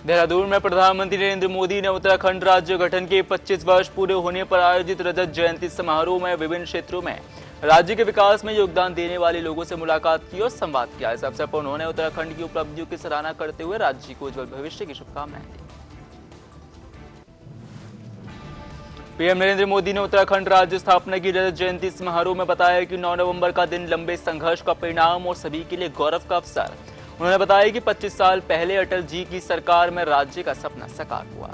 देहरादून में प्रधानमंत्री नरेंद्र मोदी ने उत्तराखंड राज्य गठन के 25 वर्ष पूरे होने पर आयोजित रजत जयंती समारोह में विभिन्न क्षेत्रों में राज्य के विकास में योगदान देने वाले लोगों से मुलाकात की और संवाद किया। इस अवसर पर उन्होंने उत्तराखंड की उपलब्धियों की सराहना करते हुए राज्य को उज्जवल भविष्य की शुभकामनाएं दी। पीएम नरेंद्र मोदी ने उत्तराखंड राज्य स्थापना की रजत जयंती समारोह में बताया कि 9 नवंबर का दिन लंबे संघर्ष का परिणाम और सभी के लिए गौरव का अवसर। उन्होंने बताया कि 25 साल पहले अटल जी की सरकार में राज्य का सपना साकार हुआ।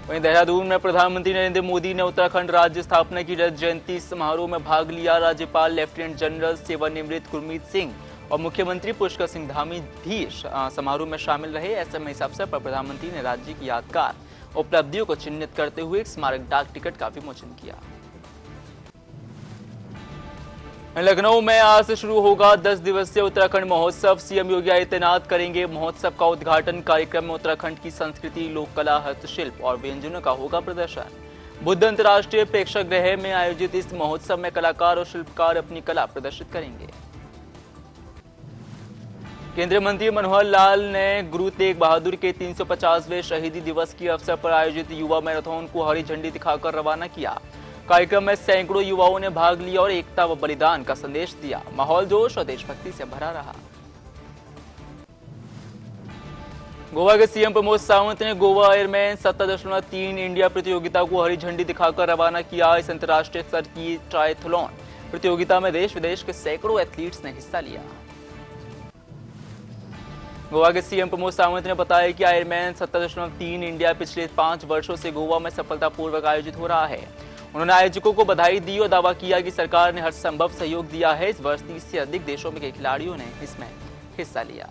वहीं देहरादून में प्रधानमंत्री नरेंद्र मोदी ने उत्तराखंड राज्य स्थापना की रजत जयंती समारोह में भाग लिया। राज्यपाल लेफ्टिनेंट जनरल सेवानिवृत्त गुरमीत सिंह और मुख्यमंत्री पुष्कर सिंह धामी भी समारोह में शामिल रहे। ऐसे में इस अवसर पर प्रधानमंत्री ने राज्य की यादगार उपलब्धियों को चिन्हित करते हुए एक स्मारक डाक टिकट का विमोचन किया। लखनऊ में आज से शुरू होगा 10 दिवसीय उत्तराखंड महोत्सव। सीएम योगी आदित्यनाथ करेंगे महोत्सव का उद्घाटन। कार्यक्रम में उत्तराखंड की संस्कृति, लोक कला, हस्तशिल्प और व्यंजनों का होगा प्रदर्शन। बुद्ध अंतर्राष्ट्रीय प्रेक्षागृह में आयोजित इस महोत्सव में कलाकार और शिल्पकार अपनी कला प्रदर्शित करेंगे। केंद्रीय मंत्री मनोहर लाल ने गुरु तेग बहादुर के 350वें शहीदी दिवस के अवसर पर आयोजित युवा मैराथन को हरी झंडी दिखाकर रवाना किया। कार्यक्रम में सैकड़ों युवाओं ने भाग लिया और एकता व बलिदान का संदेश दिया। माहौल जोश और देशभक्ति से भरा रहा। गोवा के सीएम प्रमोद सावंत ने गोवा एयरमैन 17.3 इंडिया प्रतियोगिता को हरी झंडी दिखाकर रवाना किया। इस अंतर्राष्ट्रीय स्तर की ट्रायथलॉन प्रतियोगिता में देश विदेश के सैकड़ों एथलीट्स ने हिस्सा लिया। गोवा के सीएम प्रमोद सावंत ने बताया कि आयरमैन 17.3 इंडिया पिछले 5 वर्षों से गोवा में सफलतापूर्वक आयोजित हो रहा है। उन्होंने आयोजकों को बधाई दी और दावा किया कि सरकार ने हर संभव सहयोग दिया है। इस वर्ष 30 से अधिक देशों के खिलाड़ियों ने इसमें हिस्सा लिया।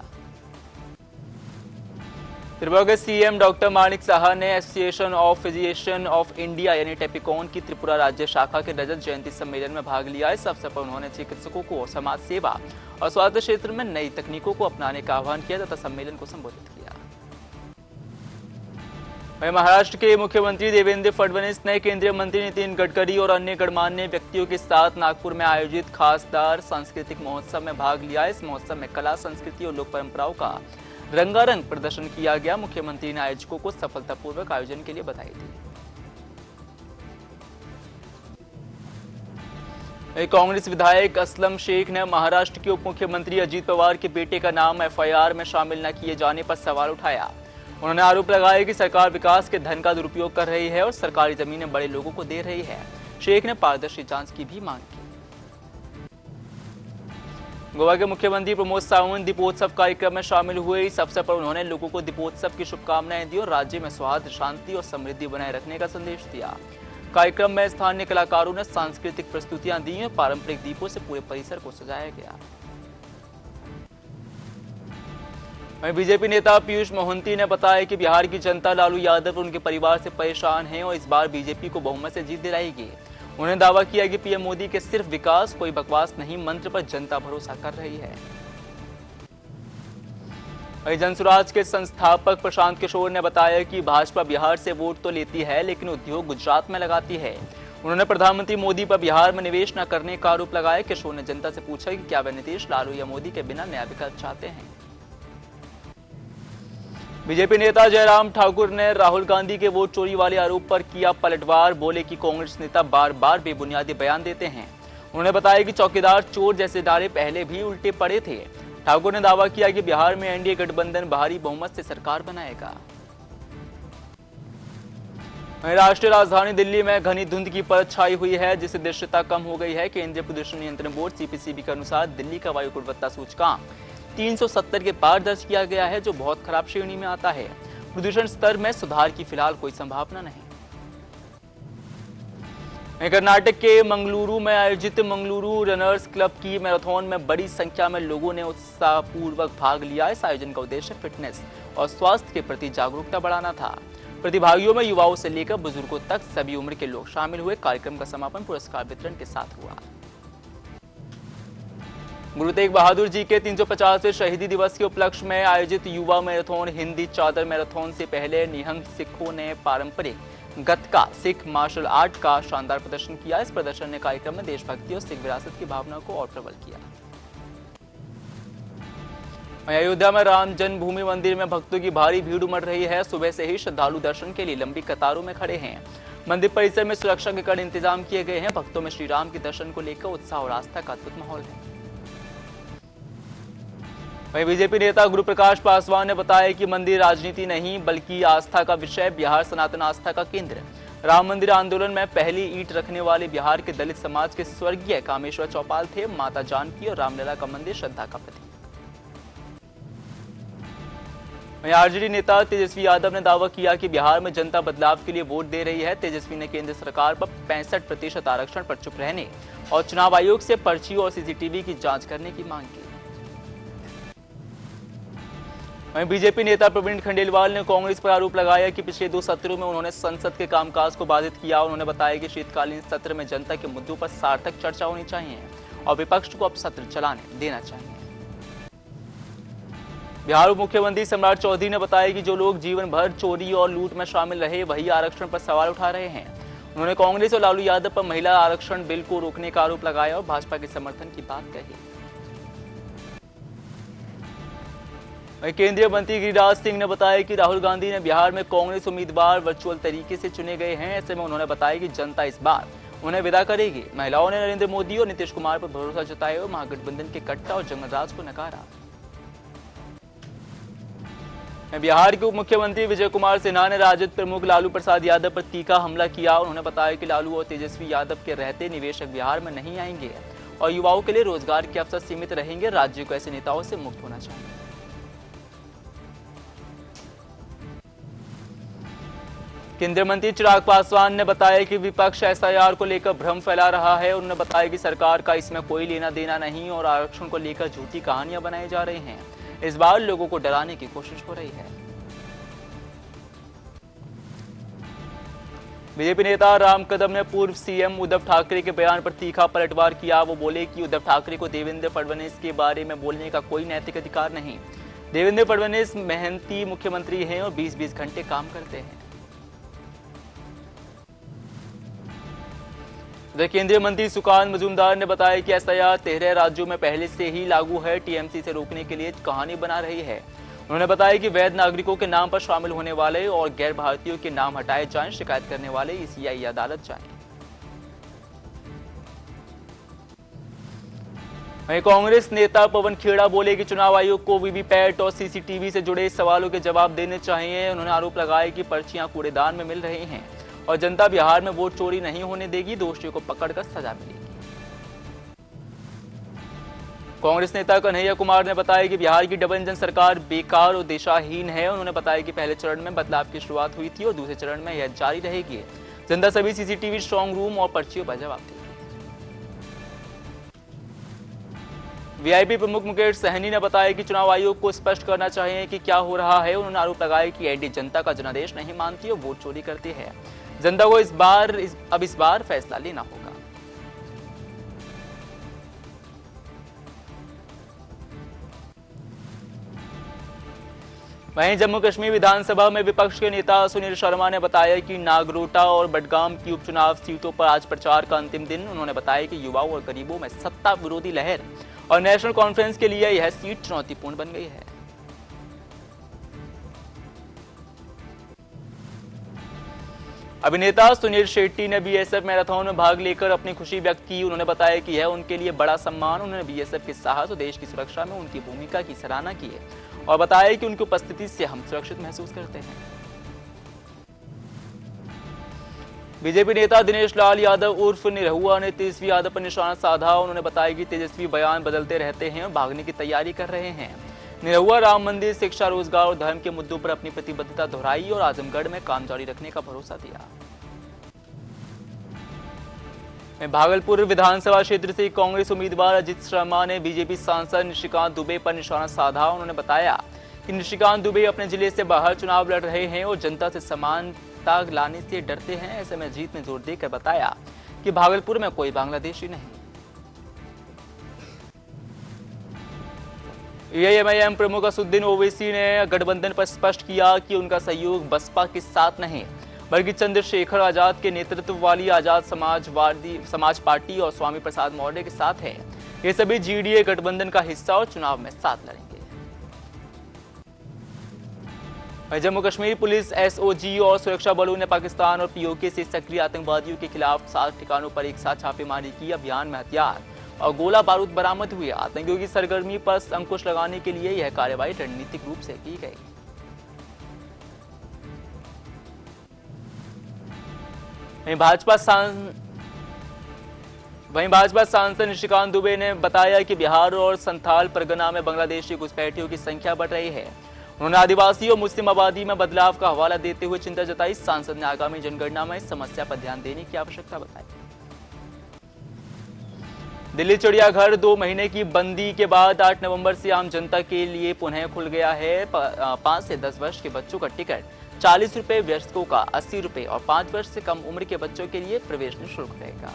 त्रिपुरा के सीएम डॉक्टर माणिक साहा ने association of physician of India यानी टेपिकॉन की त्रिपुरा राज्य शाखा के रजत जयंती सम्मेलन में भाग लिया। इस अवसर पर उन्होंने चिकित्सकों को समाज सेवा और स्वास्थ्य क्षेत्र में नई तकनीकों को अपनाने का आह्वान किया तथा सम्मेलन को संबोधित किया। वहीं महाराष्ट्र के मुख्यमंत्री देवेंद्र फडणवीस ने केंद्रीय मंत्री नितिन गडकरी और अन्य गणमान्य व्यक्तियों के साथ नागपुर में आयोजित खासदार सांस्कृतिक महोत्सव में भाग लिया। इस महोत्सव में कला, संस्कृति और लोक परंपराओं का रंगारंग प्रदर्शन किया गया। मुख्यमंत्री ने आयोजकों को सफलतापूर्वक आयोजन के लिए बधाई दी। कांग्रेस विधायक असलम शेख ने महाराष्ट्र के उप मुख्यमंत्री अजीत पवार के बेटे का नाम एफआईआर में शामिल न किए जाने पर सवाल उठाया। उन्होंने आरोप लगाया कि सरकार विकास के धन का दुरुपयोग कर रही है और सरकारी जमीनें बड़े लोगों को दे रही है। शेख ने पारदर्शी जांच की भी मांग की। गोवा के मुख्यमंत्री प्रमोद सावंत दीपोत्सव कार्यक्रम में शामिल हुए। इस अवसर पर उन्होंने लोगों को दीपोत्सव की शुभकामनाएं दी और राज्य में सौहार्द, शांति और समृद्धि बनाए रखने का संदेश दिया। कार्यक्रम में स्थानीय कलाकारों ने सांस्कृतिक प्रस्तुतियां दी और पारंपरिक दीपों से पूरे परिसर को सजाया गया। वहीं बीजेपी नेता पीयूष मोहंती ने बताया कि बिहार की जनता लालू यादव और उनके परिवार से परेशान है और इस बार बीजेपी को बहुमत से जीत दिलाएगी। उन्होंने दावा किया कि पीएम मोदी के सिर्फ विकास, कोई बकवास नहीं मंत्र पर जनता भरोसा कर रही है। वहीं जनसुराज के संस्थापक प्रशांत किशोर ने बताया कि भाजपा बिहार से वोट तो लेती है लेकिन उद्योग गुजरात में लगाती है। उन्होंने प्रधानमंत्री मोदी पर बिहार में निवेश न करने का आरोप लगाया। किशोर ने जनता से पूछा कि क्या वे नीतीश, लालू या मोदी के बिना नया विकल्प चाहते हैं। बीजेपी नेता जयराम ठाकुर ने राहुल गांधी के वोट चोरी वाले आरोप पर किया पलटवार। बोले कि कांग्रेस नेता बार बार बेबुनियादी बयान देते हैं। उन्होंने बताया कि चौकीदार चोर जैसे नारे पहले भी उल्टे पड़े थे। ठाकुर ने दावा किया कि बिहार में एनडीए गठबंधन भारी बहुमत से सरकार बनाएगा। राष्ट्रीय राजधानी दिल्ली में घनी धुंध की परत छाई हुई है जिससे दृश्यता कम हो गई है। केंद्रीय प्रदूषण नियंत्रण बोर्ड सीपीसीबी के अनुसार दिल्ली का वायु गुणवत्ता सूचकांक 370 के पार दर्ज किया गया है जो बहुत खराब श्रेणी में आता है। प्रदूषण स्तर में सुधार की फिलहाल कोई संभावना नहीं। कर्नाटक के मंगलुरु में आयोजित मंगलुरु रनर्स क्लब की मैराथन में बड़ी संख्या में लोगों ने उत्साहपूर्वक भाग लिया। इस आयोजन का उद्देश्य फिटनेस और स्वास्थ्य के प्रति जागरूकता बढ़ाना था। प्रतिभागियों में युवाओं से लेकर बुजुर्गों तक सभी उम्र के लोग शामिल हुए। कार्यक्रम का समापन पुरस्कार वितरण के साथ हुआ। गुरु तेग बहादुर जी के 350वें शहीदी दिवस के उपलक्ष्य में आयोजित युवा मैराथन हिंदी चादर मैराथन से पहले निहंग सिखों ने पारंपरिक गतका सिख मार्शल आर्ट का शानदार प्रदर्शन किया। इस प्रदर्शन ने कार्यक्रम में देशभक्ति और सिख विरासत की भावना को और प्रबल किया। अयोध्या में राम जन्मभूमि मंदिर में भक्तों की भारी भीड़ उमड़ रही है। सुबह से ही श्रद्धालु दर्शन के लिए लंबी कतारों में खड़े हैं। मंदिर परिसर में सुरक्षा के कड़े इंतजाम किए गए हैं। भक्तों में श्री राम के दर्शन को लेकर उत्साह और आस्था का अद्भुत माहौल है। वहीं बीजेपी नेता गुरु प्रकाश पासवान ने बताया कि मंदिर राजनीति नहीं बल्कि आस्था का विषय, बिहार सनातन आस्था का केंद्र। राम मंदिर आंदोलन में पहली ईंट रखने वाले बिहार के दलित समाज के स्वर्गीय कामेश्वर चौपाल थे। माता जानकी और रामलला का मंदिर श्रद्धा का प्रतीक। आरजेडी नेता तेजस्वी यादव ने दावा किया कि बिहार में जनता बदलाव के लिए वोट दे रही है। तेजस्वी ने केंद्र सरकार पर 65% आरक्षण पर चुप रहने और चुनाव आयोग से पर्ची और सीसीटीवी की जांच करने की मांग की। वहीं बीजेपी नेता प्रवीण खंडेलवाल ने कांग्रेस पर आरोप लगाया कि पिछले 2 सत्रों में उन्होंने संसद के कामकाज को बाधित किया। उन्होंने बताया कि शीतकालीन सत्र में जनता के मुद्दों पर सार्थक चर्चा होनी चाहिए और विपक्ष को अब सत्र चलाने देना चाहिए। बिहार उप मुख्यमंत्री सम्राट चौधरी ने बताया कि जो लोग जीवन भर चोरी और लूट में शामिल रहे वही आरक्षण पर सवाल उठा रहे हैं। उन्होंने कांग्रेस और लालू यादव पर महिला आरक्षण बिल को रोकने का आरोप लगाया और भाजपा के समर्थन की बात कही। वहीं केंद्रीय मंत्री गिरिराज सिंह ने बताया कि राहुल गांधी ने बिहार में कांग्रेस उम्मीदवार वर्चुअल तरीके से चुने गए हैं। ऐसे में उन्होंने बताया कि जनता इस बार उन्हें विदा करेगी। महिलाओं ने नरेंद्र मोदी और नीतीश कुमार पर भरोसा जताया और महागठबंधन के कट्टा और जंगलराज को नकारा। बिहार के उप मुख्यमंत्री विजय कुमार सिन्हा ने राजद प्रमुख लालू प्रसाद यादव पर तीखा हमला किया। उन्होंने बताया कि लालू और तेजस्वी यादव के रहते निवेशक बिहार में नहीं आएंगे और युवाओं के लिए रोजगार के अवसर सीमित रहेंगे। राज्य को ऐसे नेताओं से मुक्त होना चाहिए। केंद्रीय मंत्री चिराग पासवान ने बताया कि विपक्ष एसआईआर को लेकर भ्रम फैला रहा है। उन्होंने बताया कि सरकार का इसमें कोई लेना देना नहीं और आरक्षण को लेकर झूठी कहानियां बनाई जा रही हैं। इस बार लोगों को डराने की कोशिश हो रही है। बीजेपी नेता राम कदम ने पूर्व सीएम उद्धव ठाकरे के बयान पर तीखा पलटवार किया। वो बोले कि उद्धव ठाकरे को देवेंद्र फडणवीस के बारे में बोलने का कोई नैतिक अधिकार नहीं। देवेंद्र फडणवीस मेहनती मुख्यमंत्री हैं और 20-20 घंटे काम करते हैं। केंद्रीय मंत्री सुकांत मजूमदार ने बताया कि एसआईआर 13 राज्यों में पहले से ही लागू है। टीएमसी से रोकने के लिए कहानी बना रही है। उन्होंने बताया कि वैध नागरिकों के नाम पर शामिल होने वाले और गैर भारतीयों के नाम हटाए जाएं। शिकायत करने वाले ईसीआई अदालत जाएं। वहीं कांग्रेस नेता पवन खेड़ा बोले कि चुनाव आयोग को वीवीपैट और सीसीटीवी से जुड़े सवालों के जवाब देने चाहिए। उन्होंने आरोप लगाया कि पर्चियां कूड़ेदान में मिल रही हैं और जनता बिहार में वोट चोरी नहीं होने देगी। दोषियों को पकड़कर सजा मिलेगी। कांग्रेस नेता कन्हैया कुमार ने बताया कि बिहार की डबल इंजन सरकार बेकार और दिशाहीन है। उन्होंने बताया कि पहले चरण में बदलाव की शुरुआत हुई थी और दूसरे चरण में यह जारी रहेगी। जनता सभी सीसीटीवी, स्ट्रांग रूम और पर्चियों पर जवाब देगी। वीआईपी प्रमुख मुकेश सहनी ने बताया कि चुनाव आयोग को स्पष्ट करना चाहिए कि क्या हो रहा है। उन्होंने आरोप लगाया कि एनडीए जनता का जनादेश नहीं मानती और वोट चोरी करती है। जनता को इस बार फैसला लेना होगा। वहीं जम्मू कश्मीर विधानसभा में विपक्ष के नेता सुनील शर्मा ने बताया कि नागरोटा और बडगाम की उपचुनाव सीटों पर आज प्रचार का अंतिम दिन। उन्होंने बताया कि युवाओं और गरीबों में सत्ता विरोधी लहर और नेशनल कॉन्फ्रेंस के लिए यह सीट चुनौतीपूर्ण बन गई है। अभिनेता सुनील शेट्टी ने बीएसएफ मैराथन में भाग लेकर अपनी खुशी व्यक्त की। उन्होंने बताया कि यह उनके लिए बड़ा सम्मान। उन्होंने बीएसएफ के साहस और देश की सुरक्षा में उनकी भूमिका की सराहना की है और बताया कि उनकी उपस्थिति से हम सुरक्षित महसूस करते हैं। बीजेपी नेता दिनेश लाल यादव उर्फ निरहुआ ने तेजस्वी यादव पर निशाना साधा। उन्होंने बताया कि तेजस्वी बयान बदलते रहते हैं और भागने की तैयारी कर रहे हैं। निरहुआ राम मंदिर, शिक्षा, रोजगार और धर्म के मुद्दों पर अपनी प्रतिबद्धता दोहराई और आजमगढ़ में काम जारी रखने का भरोसा दिया। भागलपुर विधानसभा क्षेत्र से कांग्रेस उम्मीदवार अजित शर्मा ने बीजेपी सांसद निशिकांत दुबे पर निशाना साधा। उन्होंने बताया कि निशिकांत दुबे अपने जिले से बाहर चुनाव लड़ रहे हैं और जनता से समानता लाने से डरते हैं। ऐसे में जीत ने जोर देकर बताया कि भागलपुर में कोई बांग्लादेशी नहीं। एआईएमआईएम प्रमुख असदुद्दीन ओवैसी ने गठबंधन पर स्पष्ट किया कि उनका सहयोग बसपा के साथ नहीं बल्कि चंद्रशेखर आजाद के नेतृत्व वाली आजाद समाज पार्टी और स्वामी प्रसाद मौर्य के साथ है। ये सभी जीडीए गठबंधन का हिस्सा और चुनाव में साथ लड़ेंगे। वहीं जम्मू कश्मीर पुलिस एसओजी और सुरक्षा बलों ने पाकिस्तान और पीओके से सक्रिय आतंकवादियों के खिलाफ 7 ठिकानों पर एक साथ छापेमारी की। अभियान में हथियार और गोला बारूद बरामद हुए। आतंकियों की सरगर्मी पर अंकुश लगाने के लिए यह कार्रवाई रणनीतिक रूप से की गई। वहीं भाजपा सांसद निशिकांत दुबे ने बताया कि बिहार और संथाल परगना में बांग्लादेशी घुसपैठियों की संख्या बढ़ रही है। उन्होंने आदिवासी और मुस्लिम आबादी में बदलाव का हवाला देते हुए चिंता जताई। सांसद ने आगामी जनगणना में इस समस्या पर ध्यान देने की आवश्यकता बताई। दिल्ली चिड़ियाघर 2 महीने की बंदी के बाद 8 नवंबर से आम जनता के लिए पुनः खुल गया है। 5 से 10 वर्ष के बच्चों का टिकट 40 रुपए, वयस्कों का 80 रुपए और 5 वर्ष से कम उम्र के बच्चों के लिए प्रवेश निःशुल्क रहेगा।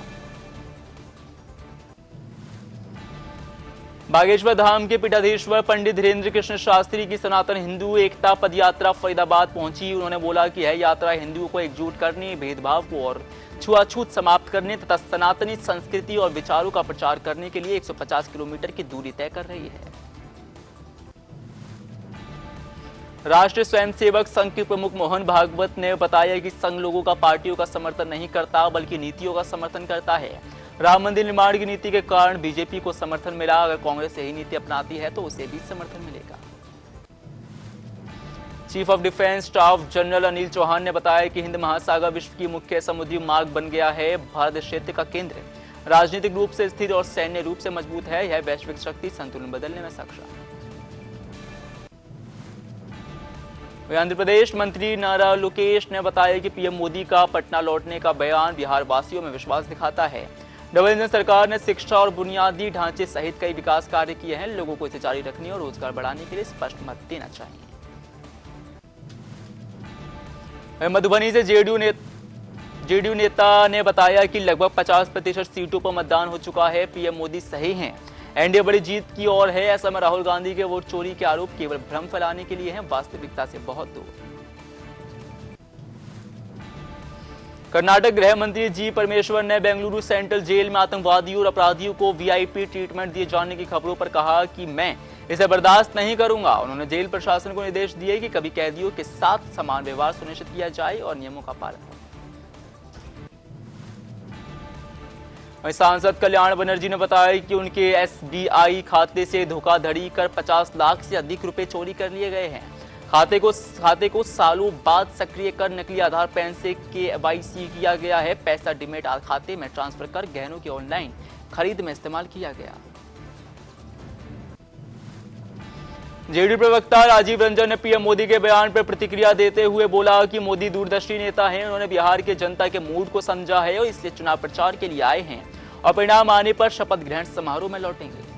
बागेश्वर धाम के पीठाधीश्वर पंडित धीरेन्द्र कृष्ण शास्त्री की सनातन हिंदू एकता पदयात्रा फरीदाबाद पहुंची। उन्होंने बोला कि यह यात्रा हिंदुओं को एकजुट करने, भेदभाव को और छुआछूत समाप्त करने तथा सनातनी संस्कृति और विचारों का प्रचार करने के लिए 150 किलोमीटर की दूरी तय कर रही है। राष्ट्रीय स्वयंसेवक संघ के प्रमुख मोहन भागवत ने बताया कि संघ लोगों का पार्टियों का समर्थन नहीं करता बल्कि नीतियों का समर्थन करता है। राम मंदिर निर्माण की नीति के कारण बीजेपी को समर्थन मिला। अगर कांग्रेस यही नीति अपनाती है तो उसे भी समर्थन मिलेगा। Chief of defence staff general Anil Chauhan ने बताया कि हिंद महासागर विश्व की मुख्य समुद्री मार्ग बन गया है। भारत क्षेत्र का केंद्र राजनीतिक रूप से स्थिर और सैन्य रूप से मजबूत है। यह वैश्विक शक्ति संतुलन बदलने में सक्षम है। आंध्र प्रदेश मंत्री नारा लोकेश ने बताया कि पीएम मोदी का पटना लौटने का बयान बिहार वासियों में विश्वास दिखाता है। डबल इंजन सरकार ने शिक्षा और बुनियादी ढांचे सहित कई विकास कार्य किए हैं। लोगों को इसे जारी रखने और रोजगार बढ़ाने के लिए स्पष्ट मत देना चाहिए। मधुबनी से जेडीयू नेता ने बताया कि लगभग 50% सीटों पर मतदान हो चुका है। पीएम मोदी सही हैं। एनडीए बड़ी जीत की ओर है। ऐसा में राहुल गांधी के वोट चोरी के आरोप केवल भ्रम फैलाने के लिए हैं, वास्तविकता से बहुत दूर। कर्नाटक गृह मंत्री जी परमेश्वर ने बेंगलुरु सेंट्रल जेल में आतंकवादियों और अपराधियों को वीआईपी ट्रीटमेंट दिए जाने की खबरों पर कहा कि मैं इसे बर्दाश्त नहीं करूंगा। उन्होंने जेल प्रशासन को निर्देश दिए कि कभी कैदियों के साथ समान व्यवहार सुनिश्चित किया जाए और नियमों का पालन हो। वहीं सांसद कल्याण बनर्जी ने बताया कि उनके एसबीआई खाते से धोखाधड़ी कर 50 लाख से अधिक रुपए चोरी कर लिए गए हैं। खाते को सालों बाद सक्रिय कर नकली आधार पैन से केवाईसी किया गया है। पैसा डीमैट खाते में ट्रांसफर कर गहनों की ऑनलाइन खरीद में इस्तेमाल किया गया। जेडीयू प्रवक्ता राजीव रंजन ने पीएम मोदी के बयान पर प्रतिक्रिया देते हुए बोला कि मोदी दूरदर्शी नेता हैं। उन्होंने बिहार के जनता के मूड को समझा है और इसलिए चुनाव प्रचार के लिए आए हैं और परिणाम आने पर शपथ ग्रहण समारोह में लौटेंगे।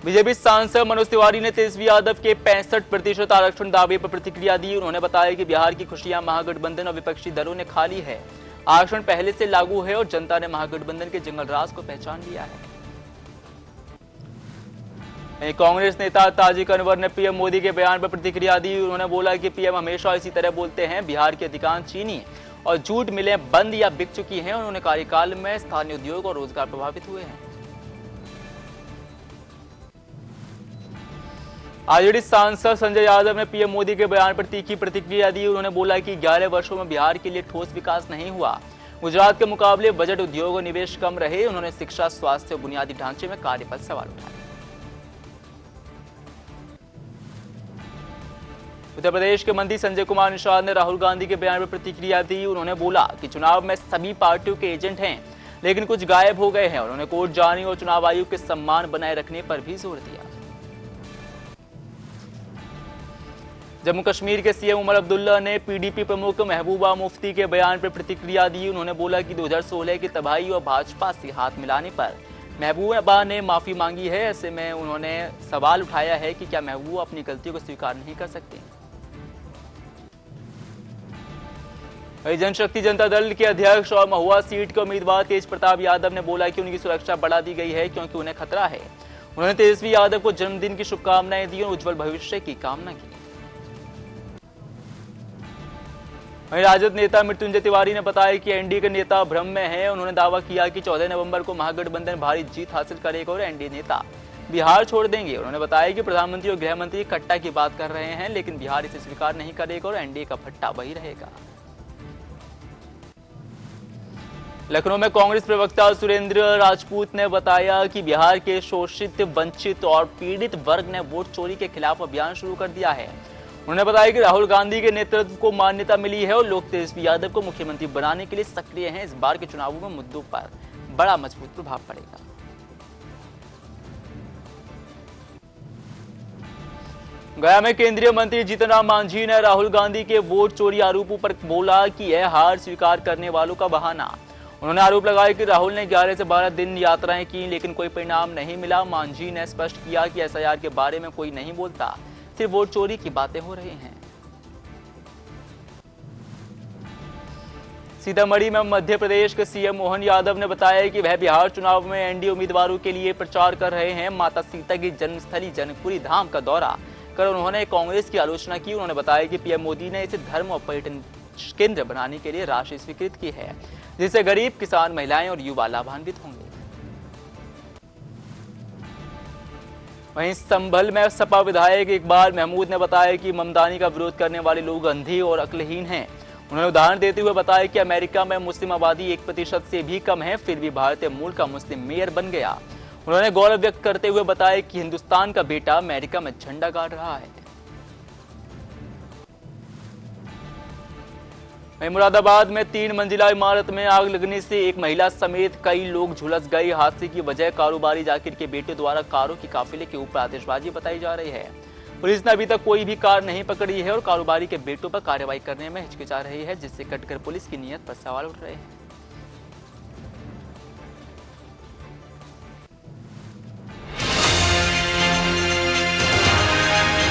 बीजेपी सांसद मनोज तिवारी ने तेजस्वी यादव के 65% आरक्षण दावे पर प्रतिक्रिया दी। उन्होंने बताया कि बिहार की खुशियां महागठबंधन और विपक्षी दलों ने खा ली है। आरक्षण पहले से लागू है और जनता ने महागठबंधन के जंगल राज को पहचान लिया है। कांग्रेस नेता ताजिक अनवर ने पीएम मोदी के बयान पर प्रतिक्रिया दी। उन्होंने बोला कि पीएम हमेशा इसी तरह बोलते हैं। बिहार की अधिकांश चीनी और जूट मिलें बंद या बिक चुकी हैं। उन्होंने कार्यकाल में स्थानीय उद्योग और रोजगार प्रभावित हुए हैं। आरजेडी सांसद संजय यादव ने पीएम मोदी के बयान पर तीखी प्रतिक्रिया दी। उन्होंने बोला कि 11 वर्षों में बिहार के लिए ठोस विकास नहीं हुआ। गुजरात के मुकाबले बजट, उद्योग और निवेश कम रहे। उन्होंने शिक्षा, स्वास्थ्य और बुनियादी ढांचे में कार्य पर सवाल उठाए। उत्तर प्रदेश के मंत्री संजय कुमार निषाद ने राहुल गांधी के बयान पर प्रतिक्रिया दी। उन्होंने बोला कि चुनाव में सभी पार्टियों के एजेंट हैं, लेकिन कुछ गायब हो गए हैं। उन्होंने कोर्ट जाने और चुनाव आयोग के सम्मान बनाए रखने पर भी जोर दिया। जम्मू कश्मीर के सीएम उमर अब्दुल्ला ने पीडीपी प्रमुख महबूबा मुफ्ती के बयान पर प्रतिक्रिया दी। उन्होंने बोला कि 2016 की तबाही और भाजपा से हाथ मिलाने पर महबूबा ने माफी मांगी है। ऐसे में उन्होंने सवाल उठाया है कि क्या महबूबा अपनी गलतियों को स्वीकार नहीं कर सकती। जनशक्ति जनता दल के अध्यक्ष और महुआ सीट के उम्मीदवार तेज प्रताप यादव ने बोला कि उनकी सुरक्षा बढ़ा दी गई है क्योंकि उन्हें खतरा है। उन्होंने तेजस्वी यादव को जन्मदिन की शुभकामनाएं दी और उज्जवल भविष्य की कामना की। वहीं राजद नेता मृत्युंजय तिवारी ने बताया कि एनडीए के नेता भ्रम में हैं। उन्होंने दावा किया कि 14 नवंबर को महागठबंधन भारी जीत हासिल करेगा और एनडीए नेता बिहार छोड़ देंगे। उन्होंने बताया कि प्रधानमंत्री और गृह मंत्री इकट्ठा की बात कर रहे हैं, लेकिन बिहार इसे स्वीकार नहीं करेगा और एनडीए का भट्टा वही रहेगा। लखनऊ में कांग्रेस प्रवक्ता सुरेंद्र राजपूत ने बताया कि बिहार के शोषित, वंचित और पीड़ित वर्ग ने वोट चोरी के खिलाफ अभियान शुरू कर दिया है। उन्होंने बताया कि राहुल गांधी के नेतृत्व को मान्यता मिली है और लोग तेजस्वी यादव को मुख्यमंत्री बनाने के लिए सक्रिय हैं। इस बार के चुनावों में मुद्दों पर बड़ा मजबूत प्रभाव पड़ेगा। गया में केंद्रीय मंत्री जीतन राम मांझी ने राहुल गांधी के वोट चोरी आरोपों पर बोला कि यह हार स्वीकार करने वालों का बहाना। उन्होंने आरोप लगाया कि राहुल ने 11 से 12 दिन यात्राएं की, लेकिन कोई परिणाम नहीं मिला। मांझी ने स्पष्ट किया कि एसआईआर के बारे में कोई नहीं बोलता, सिर्फ वोट चोरी की बातें हो रही हैं। सीतामढ़ी में मध्य प्रदेश के सीएम मोहन यादव ने बताया कि वह बिहार चुनाव में एनडीए उम्मीदवारों के लिए प्रचार कर रहे हैं। माता सीता की जन्मस्थली जनकपुरी धाम का दौरा कर उन्होंने कांग्रेस की आलोचना की। उन्होंने बताया कि पीएम मोदी ने इसे धर्म और पर्यटन केंद्र बनाने के लिए राशि स्वीकृत की है, जिससे गरीब, किसान, महिलाएं और युवा लाभान्वित होंगे। वहीं संभल में सपा विधायक इकबाल महमूद ने बताया कि ममतानी का विरोध करने वाले लोग अंधे और अक्लहीन हैं। उन्होंने उदाहरण देते हुए बताया कि अमेरिका में मुस्लिम आबादी 1% से भी कम है, फिर भी भारतीय मूल का मुस्लिम मेयर बन गया। उन्होंने गौरव व्यक्त करते हुए बताया कि हिंदुस्तान का बेटा अमेरिका में झंडा गाड़ रहा है। वहीं मुरादाबाद में 3 मंजिला इमारत में आग लगने से एक महिला समेत कई लोग झुलस गए। हादसे की वजह कारोबारी जाकिर के बेटे द्वारा कारों की काफिले के ऊपर आतिशबाजी बताई जा रही है। पुलिस ने अभी तक कोई भी कार नहीं पकड़ी है और कारोबारी के बेटों पर कार्रवाई करने में हिचकिचा रही है, जिससे कटकर पुलिस की नीयत पर सवाल उठ रहे हैं।